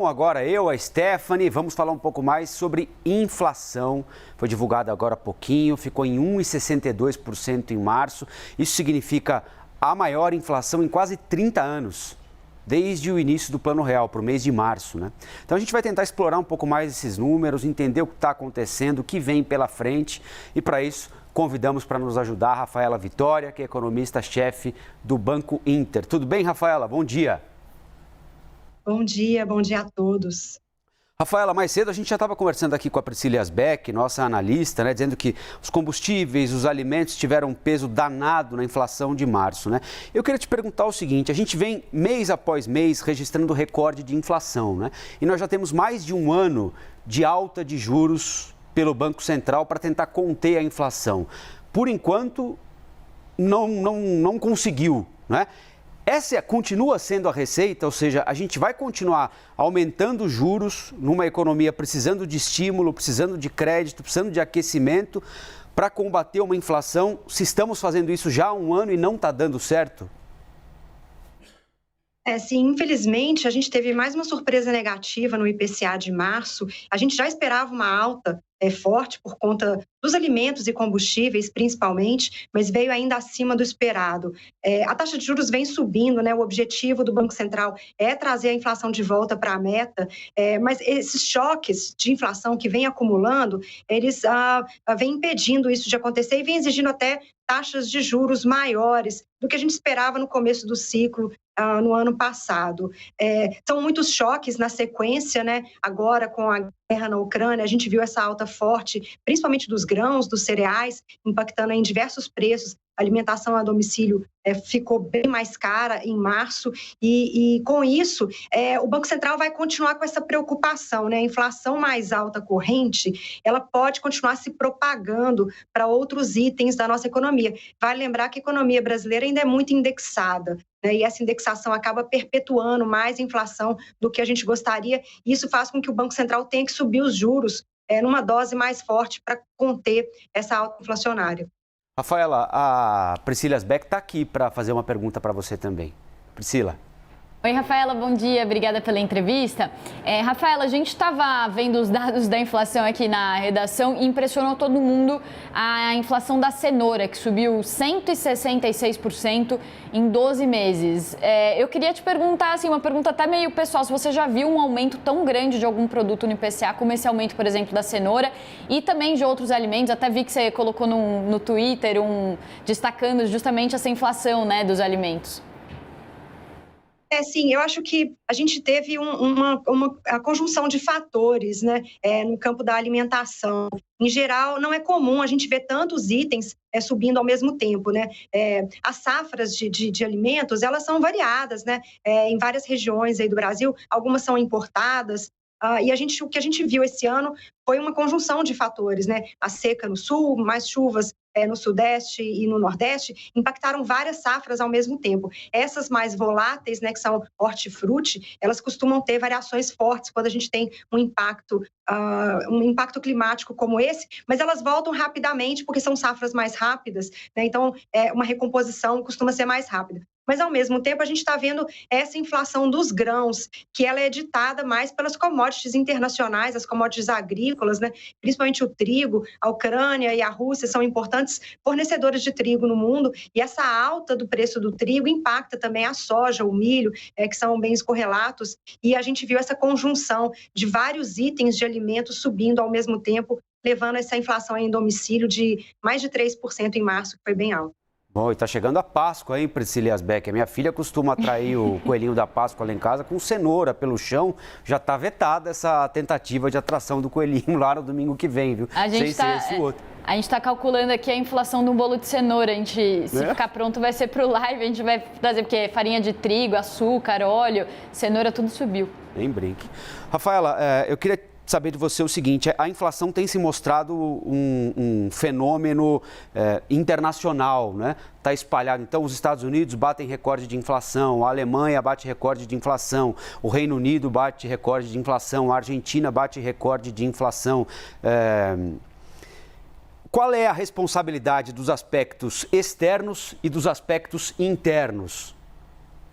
Bom, agora a Stephanie, vamos falar um pouco mais sobre inflação. Foi divulgado agora há pouquinho, ficou em 1,62% em março. Isso significa a maior inflação em quase 30 anos, desde o início do Plano Real, para o mês de março, né? Então a gente vai tentar explorar um pouco mais esses números, entender o que está acontecendo, o que vem pela frente. E para isso, convidamos para nos ajudar a Rafaela Vitória, que é economista-chefe do Banco Inter. Tudo bem, Rafaela? Bom dia. Bom dia a todos. Rafaela, mais cedo a gente já estava conversando aqui com a Priscila Asbeck, nossa analista, né, dizendo que os combustíveis, os alimentos tiveram um peso danado na inflação de março, né? Eu queria te perguntar o seguinte, a gente vem mês após mês registrando recorde de inflação, né? E nós já temos mais de um ano de alta de juros pelo Banco Central para tentar conter a inflação. Por enquanto, não conseguiu, né? Essa continua sendo a receita, ou seja, a gente vai continuar aumentando os juros numa economia precisando de estímulo, precisando de crédito, precisando de aquecimento para combater uma inflação. Se estamos fazendo isso já há um ano e não está dando certo? Sim, infelizmente, a gente teve mais uma surpresa negativa no IPCA de março. A gente já esperava uma alta forte por conta dos alimentos e combustíveis, principalmente, mas veio ainda acima do esperado. A taxa de juros vem subindo, né? O objetivo do Banco Central é trazer a inflação de volta para a meta, mas esses choques de inflação que vem acumulando, eles vêm impedindo isso de acontecer e vem exigindo até taxas de juros maiores do que a gente esperava no começo do ciclo, no ano passado. São muitos choques na sequência, né? Agora, com a guerra na Ucrânia, a gente viu essa alta forte, principalmente dos grãos, dos cereais, impactando em diversos preços. A alimentação a domicílio ficou bem mais cara em março e com isso, o Banco Central vai continuar com essa preocupação, né? A inflação mais alta corrente, ela pode continuar se propagando para outros itens da nossa economia. Vale lembrar que a economia brasileira ainda é muito indexada, né? E essa indexação acaba perpetuando mais inflação do que a gente gostaria. E isso faz com que o Banco Central tenha que subir os juros numa dose mais forte para conter essa alta inflacionária. Rafaela, a Priscila Asbeck está aqui para fazer uma pergunta para você também. Priscila. Oi, Rafaela, bom dia, obrigada pela entrevista. Rafaela, a gente estava vendo os dados da inflação aqui na redação e impressionou todo mundo a inflação da cenoura, que subiu 166% em 12 meses. Eu queria te perguntar, assim, uma pergunta até meio pessoal, se você já viu um aumento tão grande de algum produto no IPCA, como esse aumento, por exemplo, da cenoura, e também de outros alimentos, até vi que você colocou no Twitter destacando justamente essa inflação, né, dos alimentos. Sim, eu acho que a gente teve a conjunção de fatores, né, no campo da alimentação. Em geral, não é comum a gente ver tantos itens subindo ao mesmo tempo, né? As safras de alimentos, elas são variadas, né? Em várias regiões aí do Brasil, algumas são importadas. E o que a gente viu esse ano foi uma conjunção de fatores, né? A seca no sul, mais chuvas no sudeste e no nordeste, impactaram várias safras ao mesmo tempo. Essas mais voláteis, né, que são hortifruti, elas costumam ter variações fortes quando a gente tem um impacto climático como esse, mas elas voltam rapidamente porque são safras mais rápidas, né? Então, uma recomposição costuma ser mais rápida. Mas, ao mesmo tempo, a gente está vendo essa inflação dos grãos, que ela é ditada mais pelas commodities internacionais, as commodities agrícolas, né? Principalmente o trigo. A Ucrânia e a Rússia são importantes fornecedores de trigo no mundo, e essa alta do preço do trigo impacta também a soja, o milho, que são bens correlatos, e a gente viu essa conjunção de vários itens de alimentos subindo ao mesmo tempo, levando essa inflação em domicílio de mais de 3% em março, que foi bem alta. Bom, e está chegando a Páscoa, hein, Priscila Asbeck? A minha filha costuma atrair o coelhinho da Páscoa lá em casa com cenoura pelo chão. Já está vetada essa tentativa de atração do coelhinho lá no domingo que vem, viu? A gente está calculando aqui a inflação de um bolo de cenoura. Se ficar pronto, vai ser para o live. A gente vai trazer, porque farinha de trigo, açúcar, óleo, cenoura, tudo subiu. Nem brinque. Rafaela, eu queria saber de você o seguinte, a inflação tem se mostrado um fenômeno internacional, né? Está espalhado. Então, os Estados Unidos batem recorde de inflação, a Alemanha bate recorde de inflação, o Reino Unido bate recorde de inflação, a Argentina bate recorde de inflação. Qual é a responsabilidade dos aspectos externos e dos aspectos internos?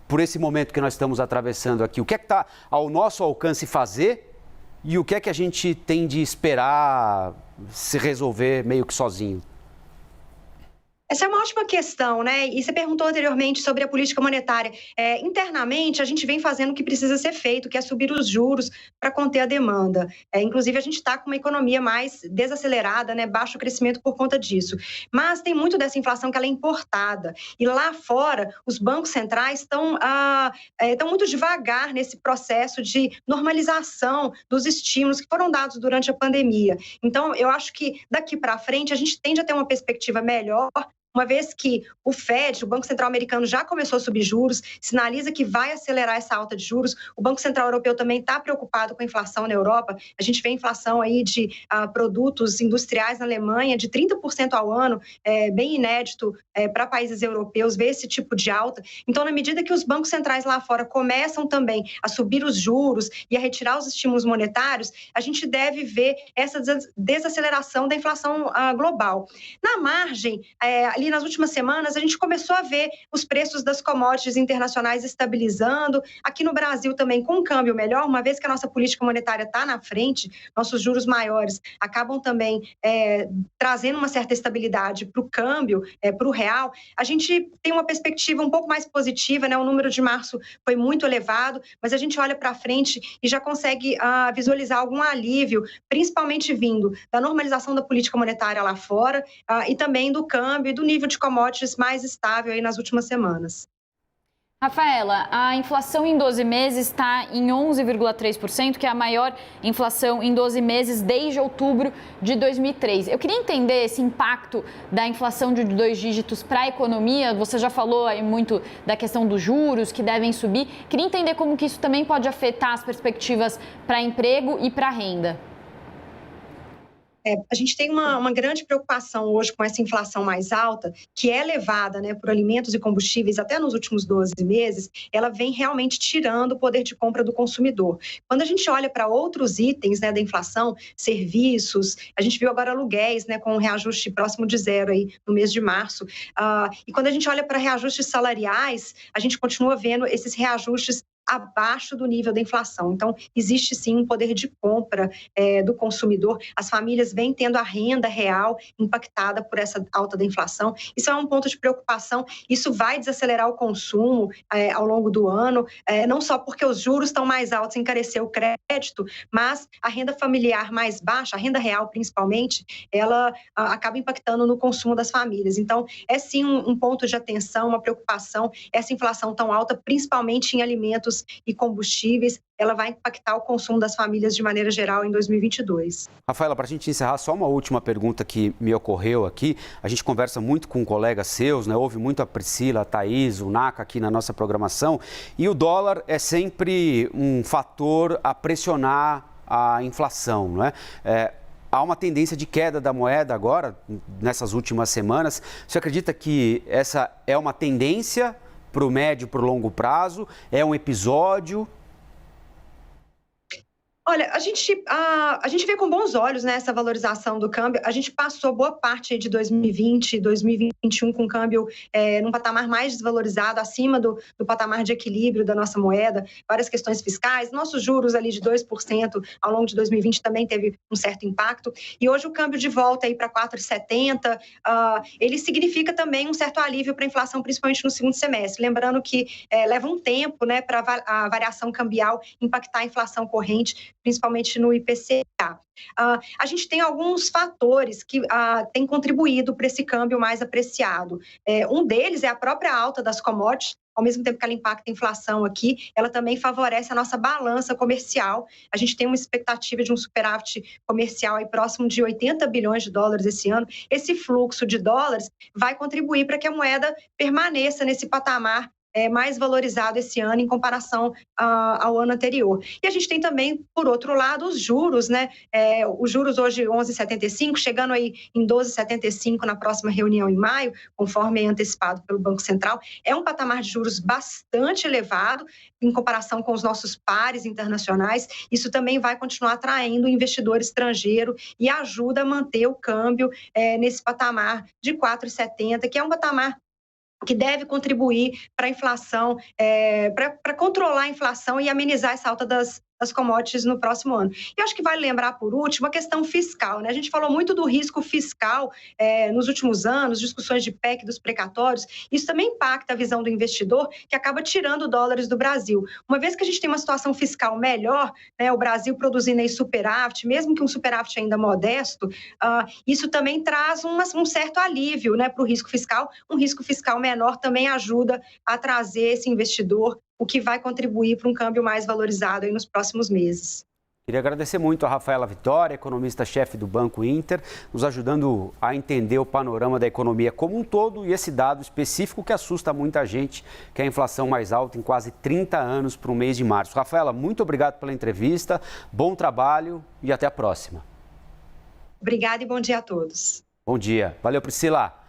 por esse momento que nós estamos atravessando aqui? O que é que está ao nosso alcance fazer e o que é que a gente tem de esperar se resolver meio que sozinho? Essa é uma ótima questão, né? E você perguntou anteriormente sobre a política monetária. Internamente, a gente vem fazendo o que precisa ser feito, que é subir os juros para conter a demanda. Inclusive, a gente está com uma economia mais desacelerada, né? Baixo crescimento por conta disso. Mas tem muito dessa inflação que ela é importada. E lá fora, os bancos centrais estão muito devagar nesse processo de normalização dos estímulos que foram dados durante a pandemia. Então, eu acho que daqui para frente a gente tende a ter uma perspectiva melhor, uma vez que o Fed, o Banco Central Americano, já começou a subir juros, sinaliza que vai acelerar essa alta de juros. O Banco Central Europeu também está preocupado com a inflação na Europa. A gente vê inflação aí de produtos industriais na Alemanha de 30% ao ano, bem inédito para países europeus ver esse tipo de alta. Então, na medida que os bancos centrais lá fora começam também a subir os juros e a retirar os estímulos monetários, a gente deve ver essa desaceleração da inflação global. Na margem, ali nas últimas semanas, a gente começou a ver os preços das commodities internacionais estabilizando. Aqui no Brasil também, com um câmbio melhor, uma vez que a nossa política monetária está na frente, nossos juros maiores acabam também trazendo uma certa estabilidade para o câmbio, para o real. A gente tem uma perspectiva um pouco mais positiva, né? O número de março foi muito elevado, mas a gente olha para frente e já consegue visualizar algum alívio, principalmente vindo da normalização da política monetária lá fora e também do câmbio e do nível de commodities mais estável aí nas últimas semanas. Rafaela, a inflação em 12 meses está em 11,3%, que é a maior inflação em 12 meses desde outubro de 2003. Eu queria entender esse impacto da inflação de 2 dígitos para a economia. Você já falou aí muito da questão dos juros que devem subir. Queria entender como que isso também pode afetar as perspectivas para emprego e para renda. A gente tem uma grande preocupação hoje com essa inflação mais alta, que é levada, né, por alimentos e combustíveis até nos últimos 12 meses, ela vem realmente tirando o poder de compra do consumidor. Quando a gente olha para outros itens, né, da inflação, serviços, a gente viu agora aluguéis, né, com um reajuste próximo de zero aí no mês de março. E quando a gente olha para reajustes salariais, a gente continua vendo esses reajustes abaixo do nível da inflação. Então, existe sim um poder de compra do consumidor. As famílias vêm tendo a renda real impactada por essa alta da inflação. Isso é um ponto de preocupação. Isso vai desacelerar o consumo ao longo do ano, não só porque os juros estão mais altos, encareceu o crédito, mas a renda familiar mais baixa, a renda real principalmente, ela acaba impactando no consumo das famílias. Então, é sim um ponto de atenção, uma preocupação, essa inflação tão alta, principalmente em alimentos e combustíveis, ela vai impactar o consumo das famílias de maneira geral em 2022. Rafaela, para a gente encerrar, só uma última pergunta que me ocorreu aqui. A gente conversa muito com colegas seus, né? Ouve muito a Priscila, a Thaís, o Naca aqui na nossa programação. E o dólar é sempre um fator a pressionar a inflação, não é? Há uma tendência de queda da moeda agora, nessas últimas semanas. Você acredita que essa é uma tendência para o médio, para o longo prazo? É um episódio? Olha, a gente vê com bons olhos, né, essa valorização do câmbio. A gente passou boa parte de 2020, 2021 com o câmbio num patamar mais desvalorizado, acima do patamar de equilíbrio da nossa moeda, várias questões fiscais. Nossos juros ali de 2% ao longo de 2020 também teve um certo impacto. E hoje o câmbio de volta aí para 4,70, ele significa também um certo alívio para a inflação, principalmente no segundo semestre. Lembrando que leva um tempo, né, para a variação cambial impactar a inflação corrente, principalmente no IPCA. A gente tem alguns fatores que têm contribuído para esse câmbio mais apreciado. Um deles é a própria alta das commodities. Ao mesmo tempo que ela impacta a inflação aqui, ela também favorece a nossa balança comercial. A gente tem uma expectativa de um superávit comercial aí próximo de 80 bilhões de dólares esse ano. Esse fluxo de dólares vai contribuir para que a moeda permaneça nesse patamar mais valorizado esse ano em comparação ao ano anterior. E a gente tem também, por outro lado, os juros, né? Os juros hoje 11,75, chegando aí em 12,75 na próxima reunião em maio, conforme é antecipado pelo Banco Central. É um patamar de juros bastante elevado em comparação com os nossos pares internacionais. Isso também vai continuar atraindo investidor estrangeiro e ajuda a manter o câmbio nesse patamar de 4,70, que é um patamar que deve contribuir para a inflação, para controlar a inflação e amenizar essa alta das commodities no próximo ano. E acho que vale lembrar, por último, a questão fiscal, né? A gente falou muito do risco fiscal nos últimos anos, discussões de PEC dos precatórios. Isso também impacta a visão do investidor, que acaba tirando dólares do Brasil. Uma vez que a gente tem uma situação fiscal melhor, né, o Brasil produzindo aí superávit, mesmo que um superávit ainda modesto, isso também traz um certo alívio, né, para o risco fiscal. Um risco fiscal menor também ajuda a trazer esse investidor, o que vai contribuir para um câmbio mais valorizado aí nos próximos meses. Queria agradecer muito a Rafaela Vitória, economista-chefe do Banco Inter, nos ajudando a entender o panorama da economia como um todo e esse dado específico que assusta muita gente, que é a inflação mais alta em quase 30 anos para o mês de março. Rafaela, muito obrigado pela entrevista, bom trabalho e até a próxima. Obrigada e bom dia a todos. Bom dia. Valeu, Priscila.